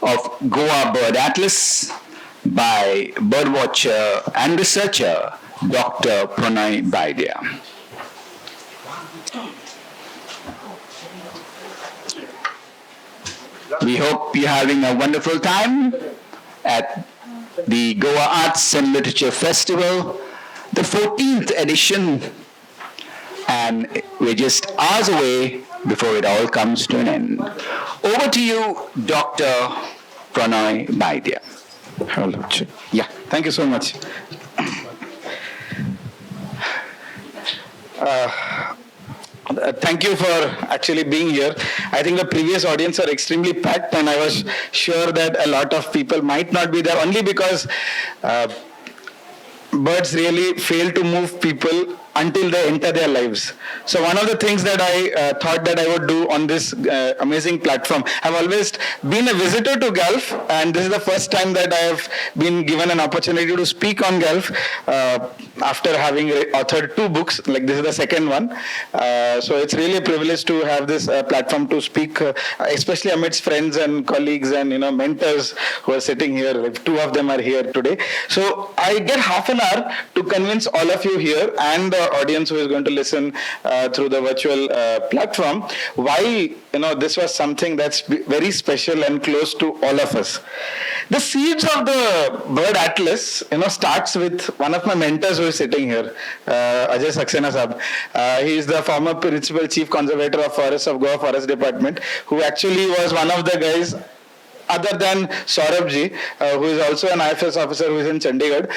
of Goa Bird Atlas by birdwatcher and researcher Dr. Pronoy Baidya. We hope you're having a wonderful time at the Goa Arts and Literature Festival, the 14th edition, and we're just hours away before it all comes to an end. Over to you, Dr. Pronoy Baidya. Hello. Yeah, thank you so much. Thank you for actually being here. I think the previous audience are extremely packed, and I was sure that a lot of people might not be there only because birds really fail to move people until they enter their lives. So one of the things that I thought that I would do on this amazing platform, I've always been a visitor to Gulf, and this is the first time that I have been given an opportunity to speak on Gulf after having authored 2 books. Like, this is the second one. So it's really a privilege to have this platform to speak, especially amidst friends and colleagues and mentors who are sitting here. Like, 2 of them are here today. So I get half an hour to convince all of you here and the audience who is going to listen through the virtual platform why this was something that's very special and close to all of us. The seeds of the Bird Atlas starts with one of my mentors who is sitting here, Ajay Saxena Sahab. He is the former principal chief conservator of Forests of Goa Forest Department, who actually was one of the guys other than Saurabh who is also an IFS officer who is in Chandigarh,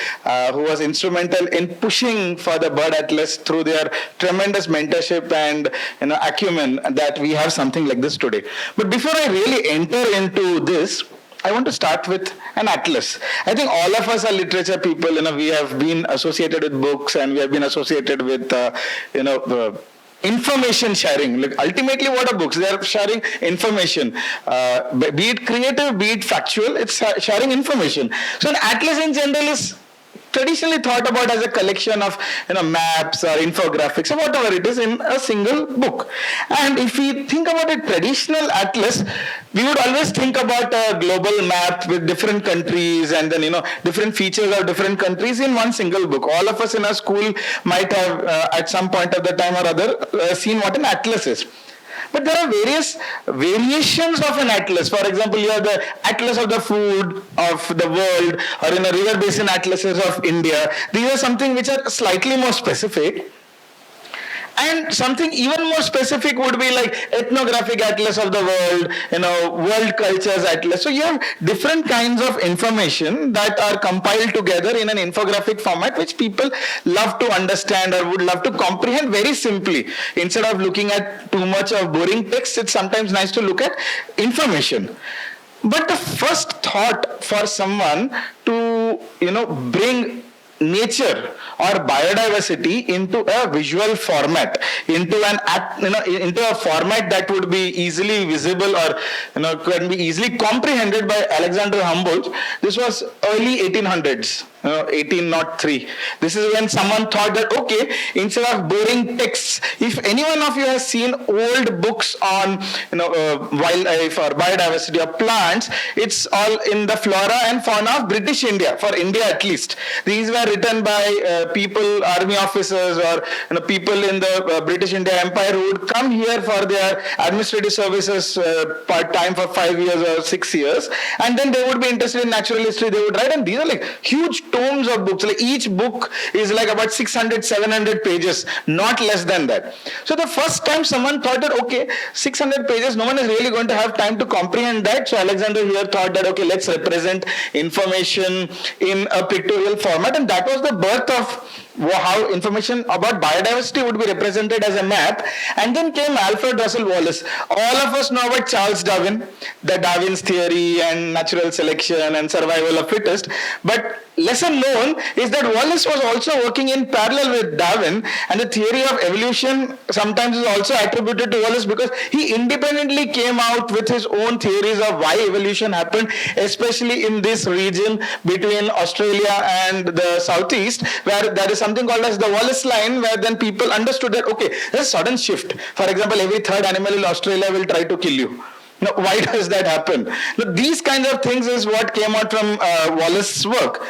who was instrumental in pushing for the Bird Atlas through their tremendous mentorship and acumen that we have something like this today. But before I really enter into this, I want to start with an atlas. I think all of us are literature people. We have been associated with books, and we have been associated with, information sharing. Like, ultimately, what are books? They are sharing information, be it creative, be it factual. It's sharing information. So an atlas in general is traditionally thought about as a collection of maps or infographics or whatever it is in a single book. And if we think about a traditional atlas, we would always think about a global map with different countries and then different features of different countries in one single book. All of us in our school might have at some point of the time or other seen what an atlas is. But there are various variations of an atlas. For example, you have the atlas of the food of the world, or river basin atlases of India. These are something which are slightly more specific. And something even more specific would be like ethnographic atlas of the world, world cultures atlas. So you have different kinds of information that are compiled together in an infographic format, which people love to understand or would love to comprehend very simply. Instead of looking at too much of boring text, it's sometimes nice to look at information. But the first thought for someone to, bring nature or biodiversity into a visual format, into a format that would be easily visible or can be easily comprehended by Alexander Humboldt. This was early 1800s. 1803. This is when someone thought that, okay, instead of boring texts, if any one of you has seen old books on wildlife or biodiversity of plants, it's all in the flora and fauna of British India, for India at least. These were written by people, army officers, or people in the British India Empire who would come here for their administrative services part-time for 5 years or 6 years, and then they would be interested in natural history. They would write, and these are like huge tomes of books. Like, each book is like about 600, 700 pages, not less than that. So the first time someone thought that, okay, 600 pages, no one is really going to have time to comprehend that. So Alexander here thought that, okay, let's represent information in a pictorial format, and that was the birth of how information about biodiversity would be represented as a map. And then came Alfred Russel Wallace. All of us know about Charles Darwin, the Darwin's theory and natural selection and survival of fittest. But lesser known is that Wallace was also working in parallel with Darwin, and the theory of evolution sometimes is also attributed to Wallace because he independently came out with his own theories of why evolution happened, especially in this region between Australia and the southeast, where there is something called as the Wallace line, where then people understood that, okay, there's a sudden shift. For example, every third animal in Australia will try to kill you. Now, why does that happen? Now, these kinds of things is what came out from Wallace's work.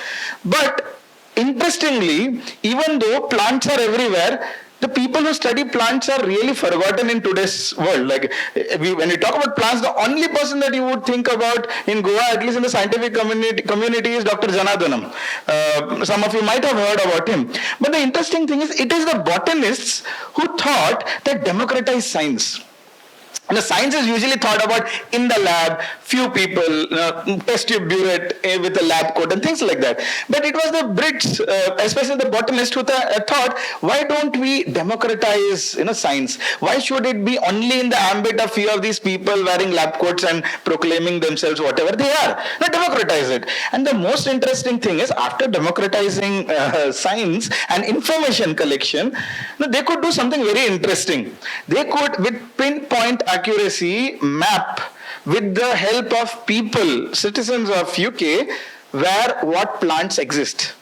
But interestingly, even though plants are everywhere, the people who study plants are really forgotten in today's world. Like when we talk about plants, the only person that you would think about in Goa, at least in the scientific community is Dr. Janardhanam. Some of you might have heard about him. But the interesting thing is, it is the botanists who thought that democratized science. And the science is usually thought about in the lab, few people, test tube burette with a lab coat and things like that. But it was the Brits, especially the botanists, who thought, why don't we democratize science? Why should it be only in the ambit of few of these people wearing lab coats and proclaiming themselves whatever they are? Now democratize it. And the most interesting thing is, after democratizing science and information collection, they could do something very interesting. They could, with pinpoint accuracy, map with the help of people, citizens of UK, where what plants exist,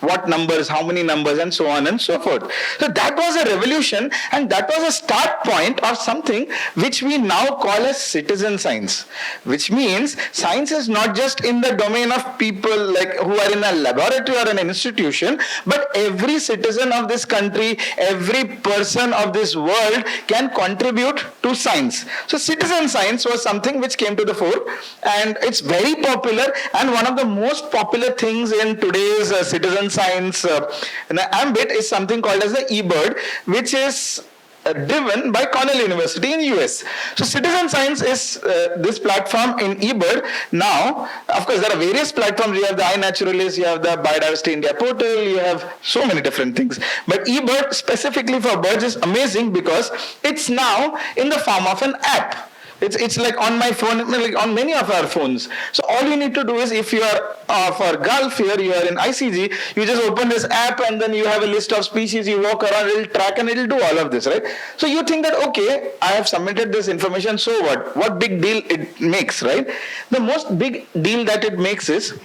what numbers, how many numbers, and so on and so forth. So that was a revolution, and that was a start point of something which we now call as citizen science, which means science is not just in the domain of people like who are in a laboratory or an institution, but every citizen of this country, every person of this world can contribute to science. So citizen science was something which came to the fore, and it's very popular, and one of the most popular things in today's citizen science ambit is something called as the eBird, which is driven by Cornell University in US. So citizen science is this platform in eBird. Now, of course, there are various platforms. You have the iNaturalist, you have the Biodiversity India portal, you have so many different things. But eBird specifically for birds is amazing because it's now in the form of an app. It's like on my phone, like on many of our phones. So all you need to do is, if you are for Gulf here, you are in ICG, you just open this app and then you have a list of species, you walk around, it'll track and it'll do all of this, right? So you think that, okay, I have submitted this information, so what? What big deal it makes, right? The most big deal that it makes is,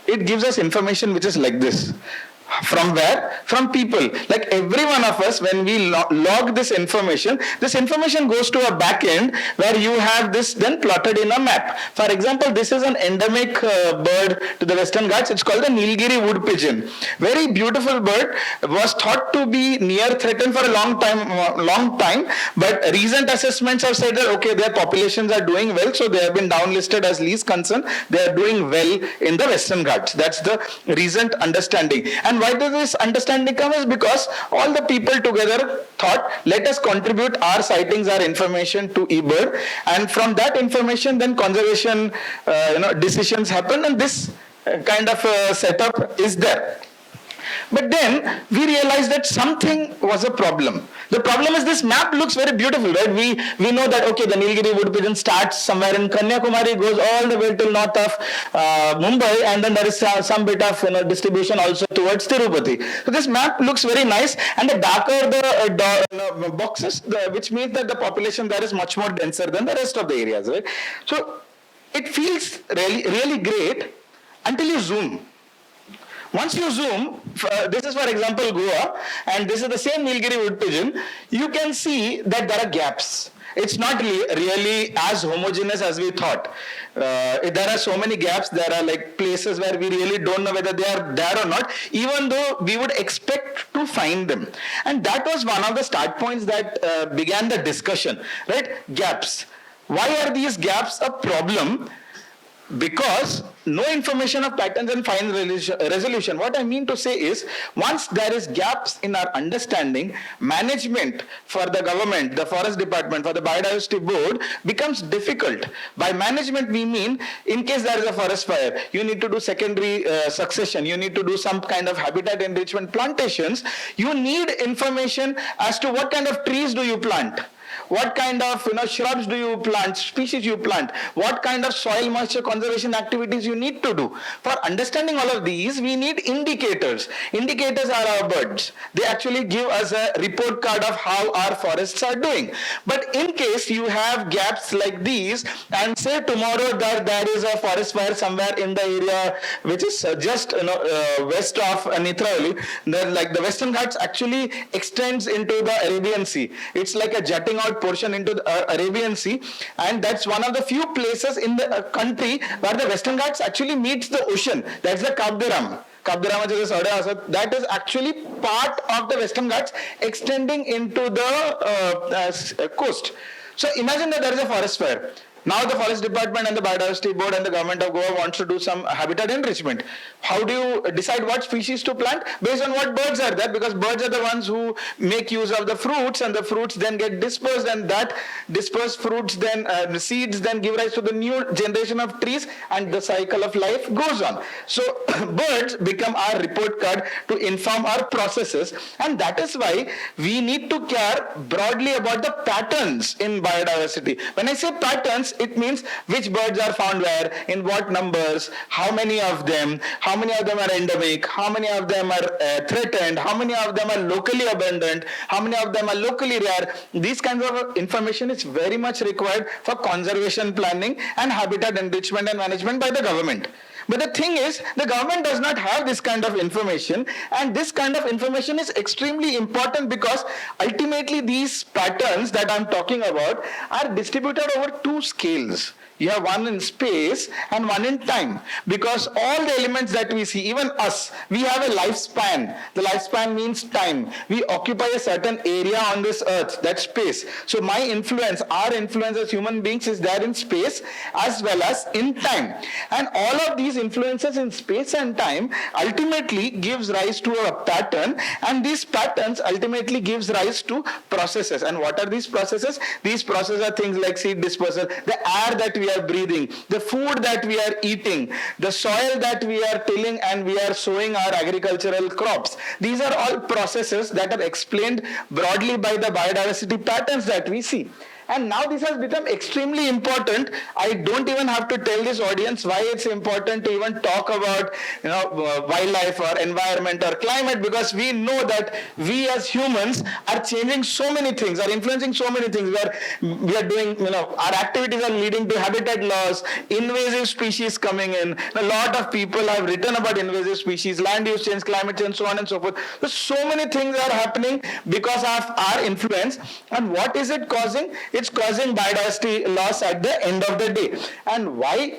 it gives us information which is like this. From where? From people. Like every one of us, when we log this information goes to a back end where you have this then plotted in a map. For example, this is an endemic bird to the Western Ghats. It's called the Nilgiri wood pigeon. Very beautiful bird, was thought to be near threatened for a long time. But recent assessments have said that, okay, their populations are doing well, so they have been downlisted as least concern. They are doing well in the Western Ghats. That's the recent understanding. And why does this understanding come? Is because all the people together thought, let us contribute our sightings, our information to eBird, and from that information then conservation decisions happen, and this kind of setup is there. But then we realized that something was a problem. The problem is, this map looks very beautiful, right? We know that, okay, the Nilgiri wood pigeon starts somewhere in Kanyakumari, goes all the way till north of Mumbai, and then there is some bit of distribution also towards Tirupati. So this map looks very nice, and the darker the boxes, which means that the population there is much more denser than the rest of the areas, right? So it feels really great until you zoom. Once you zoom, this is for example Goa, and this is the same Nilgiri wood pigeon, you can see that there are gaps. It's not really as homogeneous as we thought. There are so many gaps, there are like places where we really don't know whether they are there or not, even though we would expect to find them. And that was one of the start points that began the discussion, right? Gaps. Why are these gaps a problem? Because no information of patterns and fine resolution. What I mean to say is, once there is gaps in our understanding, management for the government, the forest department, for the biodiversity board becomes difficult. By management we mean, in case there is a forest fire, you need to do secondary succession, you need to do some kind of habitat enrichment plantations, you need information as to what kind of trees do you plant. What kind of shrubs do you plant, species you plant, what kind of soil moisture conservation activities you need to do. For understanding all of these, we need indicators. Indicators are our birds. They actually give us a report card of how our forests are doing. But in case you have gaps like these, and say tomorrow there is a forest fire somewhere in the area which is just west of Netrauli, then like the Western Ghats actually extends into the Arabian Sea. It's like a jutting out portion into the Arabian Sea, and that's one of the few places in the country where the Western Ghats actually meets the ocean. That's the Kabdaram. That is actually part of the Western Ghats extending into the coast. So imagine that there is a forest fire. Now the Forest Department and the Biodiversity Board and the government of Goa wants to do some habitat enrichment. How do you decide what species to plant? Based on what birds are there, because birds are the ones who make use of the fruits, and the fruits then get dispersed, and that dispersed fruits then, the seeds then give rise to the new generation of trees, and the cycle of life goes on. So birds become our report card to inform our processes, and that is why we need to care broadly about the patterns in biodiversity. When I say patterns, it means which birds are found where, in what numbers, how many of them are endemic, how many of them are threatened, how many of them are locally abundant, how many of them are locally rare. These kinds of information is very much required for conservation planning and habitat enrichment and management by the government. But the thing is, the government does not have this kind of information, and this kind of information is extremely important because ultimately these patterns that I'm talking about are distributed over two scales. You have one in space and one in time, because all the elements that we see, even us, we have a lifespan. The lifespan means time. We occupy a certain area on this earth, that's space. So my influence, our influence as human beings is there in space as well as in time. And all of these influences in space and time ultimately gives rise to a pattern, and these patterns ultimately gives rise to processes. And what are these processes? These processes are things like seed dispersal, the air that we are breathing, the food that we are eating, the soil that we are tilling and we are sowing our agricultural crops. These are all processes that are explained broadly by the biodiversity patterns that we see. And now this has become extremely important. I don't even have to tell this audience why it's important to even talk about wildlife or environment or climate, because we know that we as humans are changing so many things, are influencing so many things. We are doing, our activities are leading to habitat loss, invasive species coming in. A lot of people have written about invasive species, land use change, climate change, so on and so forth. So many things are happening because of our influence. And what is it causing? It's causing biodiversity loss at the end of the day. And why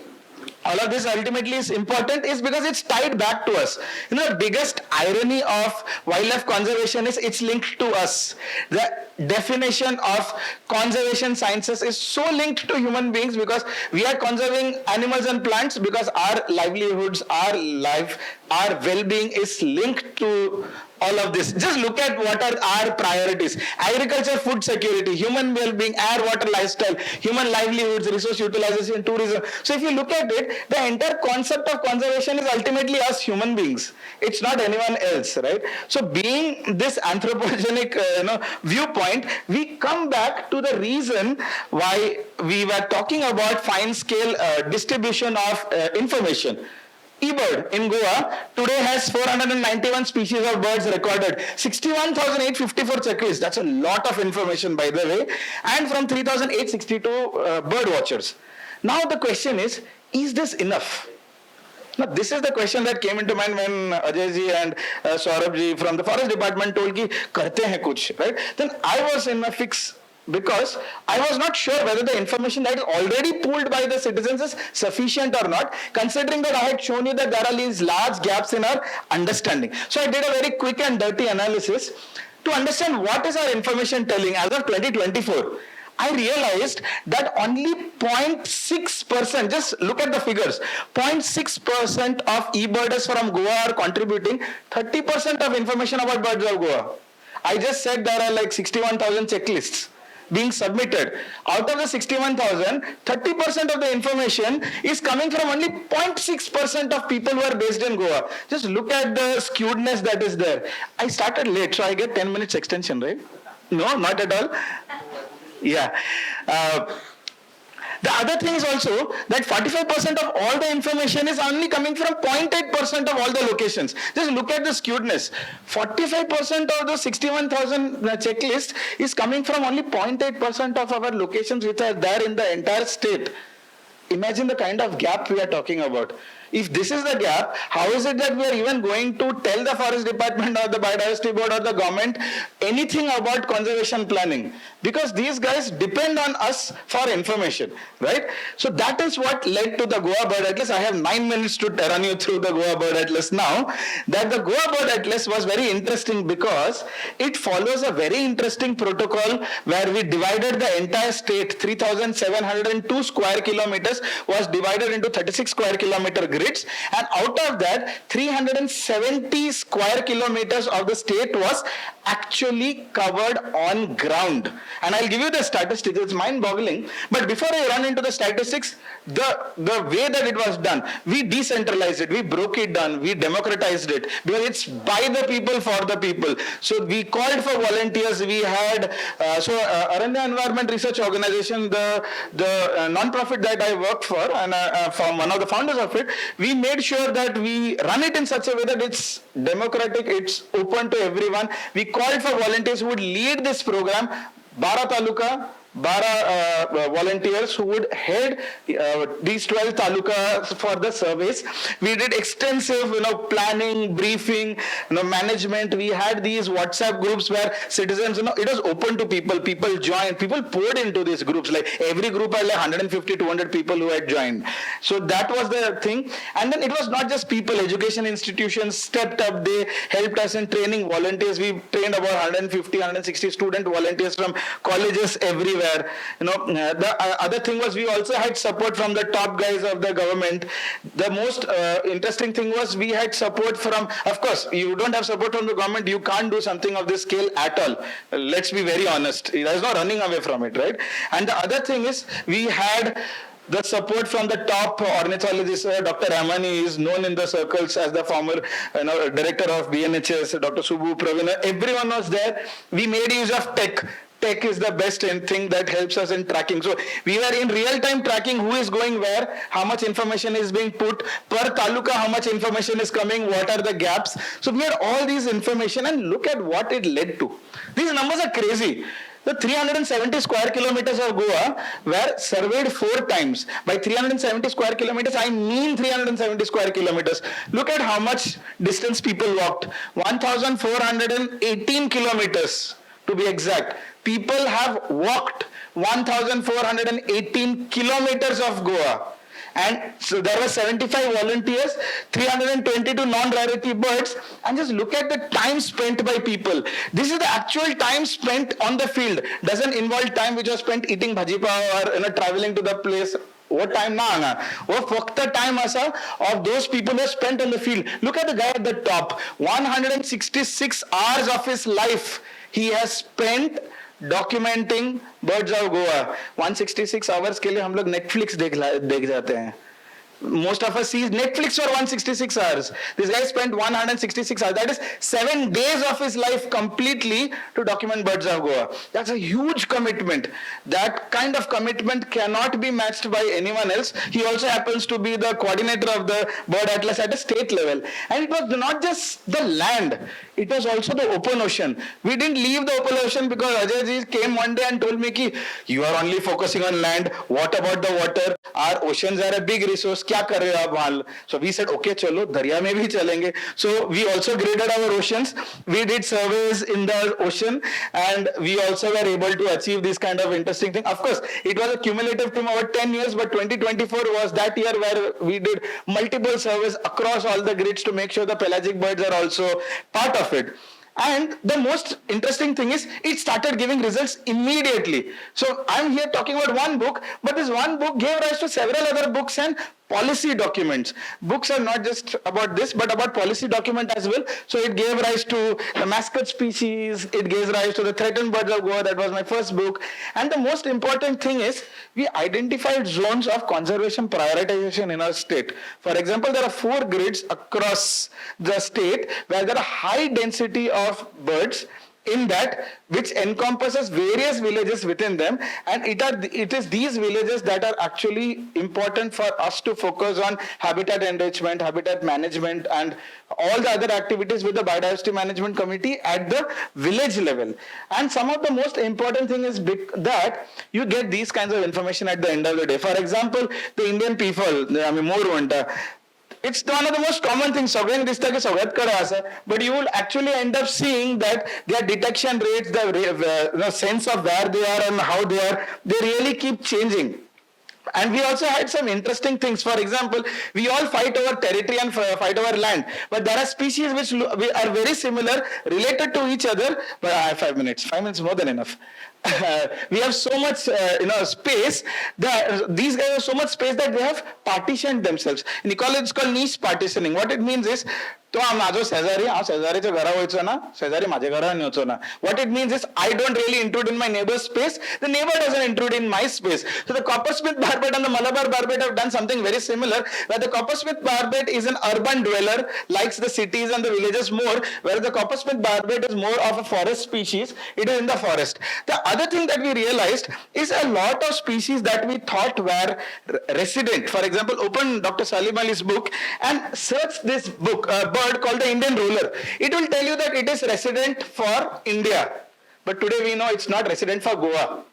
all of this ultimately is important is because it's tied back to us. The biggest irony of wildlife conservation is it's linked to us. The definition of conservation sciences is so linked to human beings because we are conserving animals and plants because our livelihoods, our life, our well-being is linked to all of this. Just look at what are our priorities. Agriculture, food security, human well-being, air, water, lifestyle, human livelihoods, resource utilization, tourism. So if you look at it, the entire concept of conservation is ultimately us human beings. It's not anyone else, right? So being this anthropogenic viewpoint, we come back to the reason why we were talking about fine-scale distribution of information. eBird in Goa today has 491 species of birds recorded, 61,854 checklists. That's a lot of information, by the way, and from 3,862 bird watchers. Now the question is this enough? Now, this is the question that came into mind when Ajay ji and Saurabh ji from the Forest Department told ki karte hain kuch, right? Then I was in my fix because I was not sure whether the information that is already pooled by the citizens is sufficient or not, considering that I had shown you that there are these large gaps in our understanding. So I did a very quick and dirty analysis to understand what is our information telling as of 2024. I realized that only 0.6%, just look at the figures, 0.6% of e-birders from Goa are contributing 30% of information about birds of Goa. I just said there are like 61,000 checklists being submitted. Out of the 61,000, 30% of the information is coming from only 0.6% of people who are based in Goa. Just look at the skewedness that is there. I started late, so I get 10 minutes extension, right? No, not at all. Yeah. The other thing is also that 45% of all the information is only coming from 0.8% of all the locations. Just look at the skewedness. 45% of the 61,000 checklist is coming from only 0.8% of our locations which are there in the entire state. imagine the kind of gap we are talking about. If this is the gap, how is it that we are even going to tell the forest department or the biodiversity board or the government anything about conservation planning? Because these guys depend on us for information, right? So that is what led to the Goa Bird Atlas. I have 9 minutes to run you through the Goa Bird Atlas now. That the Goa Bird Atlas was very interesting because it follows a very interesting protocol where we divided the entire state, 3,702 square kilometers was divided into 36 square kilometer grids, and out of that 370 square kilometers of the state was actually covered on ground. And I'll give you the statistics, it's mind-boggling. But before I run into the statistics, the way that it was done, we decentralized it, we broke it down, we democratized it, because it's by the people, for the people. So we called for volunteers, we had, Aranya Environment Research Organization, the non-profit that I worked for, and from one of the founders of it, we made sure that we run it in such a way that it's democratic, it's open to everyone. We called for volunteers who would lead this program. 12 taluka, 12 volunteers who would head these 12 talukas for the surveys. We did extensive, planning, briefing, management. We had these WhatsApp groups where citizens, it was open to people. People joined. People poured into these groups. Like every group had like 150, 200 people who had joined. So that was the thing. And then it was not just people. Education institutions stepped up. They helped us in training volunteers. We trained about 150, 160 student volunteers from colleges everywhere. The other thing was we also had support from the top guys of the government. The most interesting thing was we had support from, of course, you don't have support from the government, you can't do something of this scale at all. Let's be very honest. There's no running away from it, right? And the other thing is we had the support from the top ornithologist. Dr. Ramani is known in the circles as the former director of BNHS, Dr. Subbu Pravina. Everyone was there. We made use of tech. Tech is the best thing that helps us in tracking. So we were in real time tracking who is going where, how much information is being put per taluka, how much information is coming, what are the gaps. So we had all these information, and look at what it led to. These numbers are crazy. The 370 square kilometers of Goa were surveyed 4 times. By 370 square kilometers, I mean 370 square kilometers. Look at how much distance people walked. 1,418 kilometers to be exact. People have walked 1,418 kilometers of Goa. And so there were 75 volunteers, 322 non-rarity birds, and just look at the time spent by people. This is the actual time spent on the field. Doesn't involve time which was spent eating bhaji pav or traveling to the place. What time na? What फक्त time asa of those people who spent on the field. Look at the guy at the top. 166 hours of his life he has spent documenting birds of Goa. 166 hours के लिए हम लोग Netflix देख जाते हैं. Most of us see Netflix for 166 hours. This guy spent 166 hours. That is 7 days of his life completely to document birds of Goa. That's a huge commitment. That kind of commitment cannot be matched by anyone else. He also happens to be the coordinator of the Bird Atlas at a state level. And it was not just the land. It was also the open ocean. We didn't leave the open ocean because Ajay ji came one day and told me ki, you are only focusing on land. What about the water? Our oceans are a big resource. क्या कर रहे हो आप वहां? So we said, okay, चलो दरिया में भी चलेंगे. So we also graded our oceans. We did surveys in the ocean, and we also were able to achieve this kind of interesting thing. Of course, it was a cumulative thing over 10 years, but 2024 was that year where we did multiple surveys across all the grids to make sure the pelagic birds are also part of it. And the most interesting thing is it started giving results immediately. So I'm here talking about one book, but this one book gave rise to several other books and policy documents. Books are not just about this, but about policy document as well. So it gave rise to the mascot species, it gave rise to the threatened birds of Goa, that was my first book. And the most important thing is we identified zones of conservation prioritization in our state. For example, there are 4 grids across the state where there are high density of birds, in that, which encompasses various villages within them, and it is these villages that are actually important for us to focus on habitat enrichment, habitat management, and all the other activities with the biodiversity management committee at the village level. And some of the most important thing is that you get these kinds of information at the end of the day. For example, the Indian people, I mean, more it's one of the most common things. But you will actually end up seeing that their detection rates, the sense of where they are and how they are, they really keep changing. And we also had some interesting things. For example, we all fight over territory and fight over land. But there are species which are very similar, related to each other. But I have 5 minutes. 5 minutes more than enough. We have so much space that these guys have so much space that they have partitioned themselves. In ecology it's called niche partitioning. What it means is तो माझो शेजारी हांव शेजारीच्या घरा वयचो ना शेजारी माझ्या घरान येवचो ना. What it means is I don't really intrude in my neighbor's space, the neighbor doesn't intrude in my space. So the coppersmith barbet and the Malabar barbet have done something very similar, where the coppersmith barbet is an urban dweller, likes the cities and the villages more, where the coppersmith barbet is more of a forest species, it is in the forest. The other thing that we realized is a lot of species that we thought were resident. For example, open Dr. Salim Ali's book and search this book, bird called the Indian roller. It will tell you that it is resident for India. But today we know it's not resident for Goa.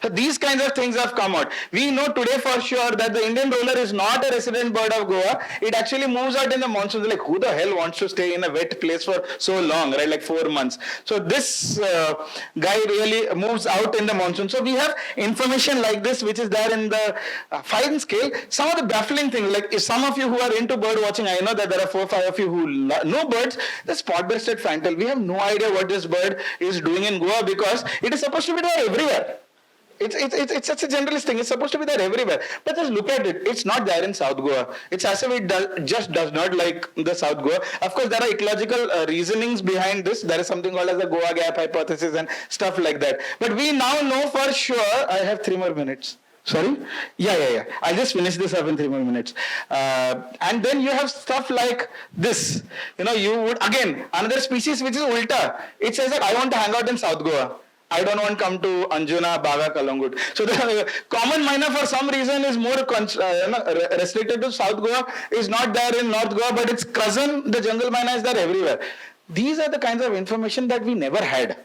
So these kinds of things have come out. We know today for sure that the Indian roller is not a resident bird of Goa. It actually moves out in the monsoons. Like, who the hell wants to stay in a wet place for so long, right? Like 4 months. So this guy really moves out in the monsoon. So we have information like this, which is there in the fine scale. Some of the baffling things, like if some of you who are into bird watching, I know that there are 4 or 5 of you who know birds. The spot-breasted fantail, we have no idea what this bird is doing in Goa because it is supposed to be there everywhere. It's such a generalist thing. It's supposed to be there everywhere. But just look at it. It's not there in South Goa. It's as if it just does not like the South Goa. Of course, there are ecological reasonings behind this. There is something called as the Goa gap hypothesis and stuff like that. But we now know for sure. I have 3 more minutes. Sorry? Yeah. I'll just finish this up in 3 more minutes. And then you have stuff like this. You would, again, another species which is ulta. It says that I want to hang out in South Goa. I don't want to come to Anjuna, Baga, Kalangut. So the common myna for some reason is more restricted to South Goa, is not there in North Goa, but its cousin, the jungle myna, is there everywhere. These are the kinds of information that we never had.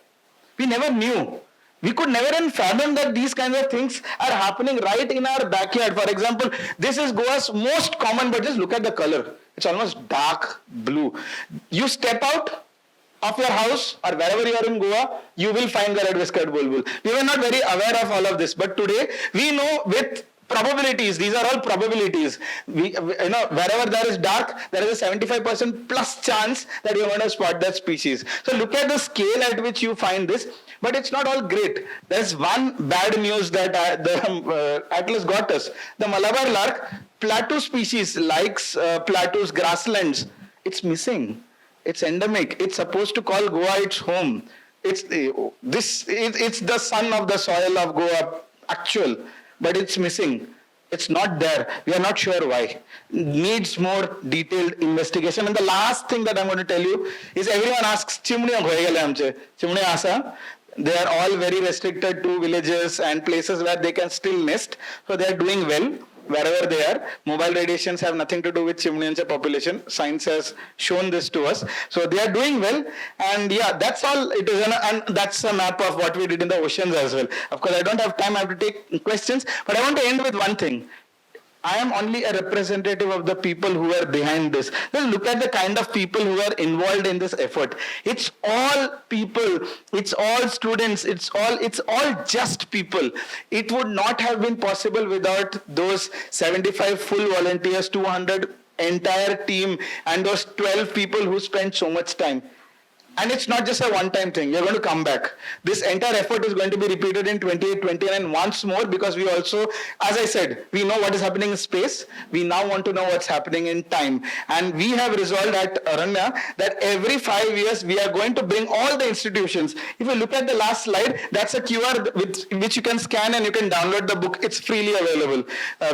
We never knew. We could never even fathom that these kinds of things are happening right in our backyard. For example, this is Goa's most common, but just look at the color. It's almost dark blue. You step out of your house or wherever you are in Goa, you will find the red-whiskered bulbul. We were not very aware of all of this, but today we know with probabilities. These are all probabilities. Wherever there is dark, there is a 75% plus chance that you're going to spot that species. So look at the scale at which you find this. But it's not all great. There's one bad news that the Atlas got us. The Malabar lark, plateau species, likes plateaus, grasslands. It's missing. It's endemic. It's supposed to call Goa its home. It's the son of the soil of Goa, actual, but it's missing. It's not there. We are not sure why. Needs more detailed investigation. And the last thing that I'm going to tell you is everyone asks, Chimni asa? They are all very restricted to villages and places where they can still nest. So they are doing well wherever they are. Mobile radiations have nothing to do with chimney population. Science has shown this to us. So they are doing well. And yeah, that's all it is. And that's a map of what we did in the oceans as well. Of course, I don't have time. I have to take questions. But I want to end with one thing. I am only a representative of the people who are behind this. Just look at the kind of people who are involved in this effort. It's all people. It's all students. It's all just people. It would not have been possible without those 75 full volunteers, 200 entire team, and those 12 people who spent so much time. And it's not just a one-time thing. You're going to come back. This entire effort is going to be repeated in 28, 29 once more because we also, as I said, we know what is happening in space. We now want to know what's happening in time. And we have resolved at Aranya that every 5 years we are going to bring all the institutions. If you look at the last slide, that's a QR which you can scan and you can download the book. It's freely available.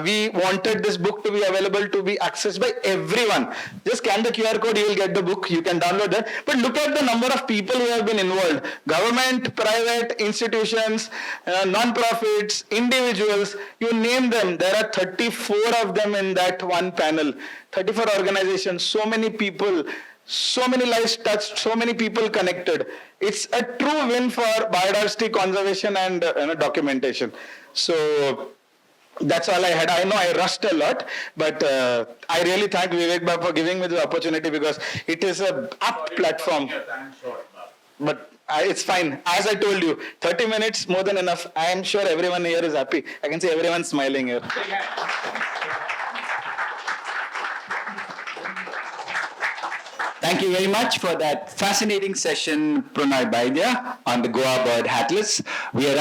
We wanted this book to be available to be accessed by everyone. Just scan the QR code, you will get the book. You can download that. But look at the number of people who have been involved. Government, private, institutions, non-profits, individuals, you name them. There are 34 of them in that one panel. 34 organizations, so many people, so many lives touched, so many people connected. It's a true win for biodiversity conservation and documentation. So that's all I had. I know I rushed a lot, but I really thank Vivek Bab for giving me the opportunity, because it is a up platform. But it's fine. As I told you, 30 minutes, more than enough. I am sure everyone here is happy. I can see everyone smiling here. Thank you very much for that fascinating session, Pronoy Baidya, on the Goa Bird Atlas. We are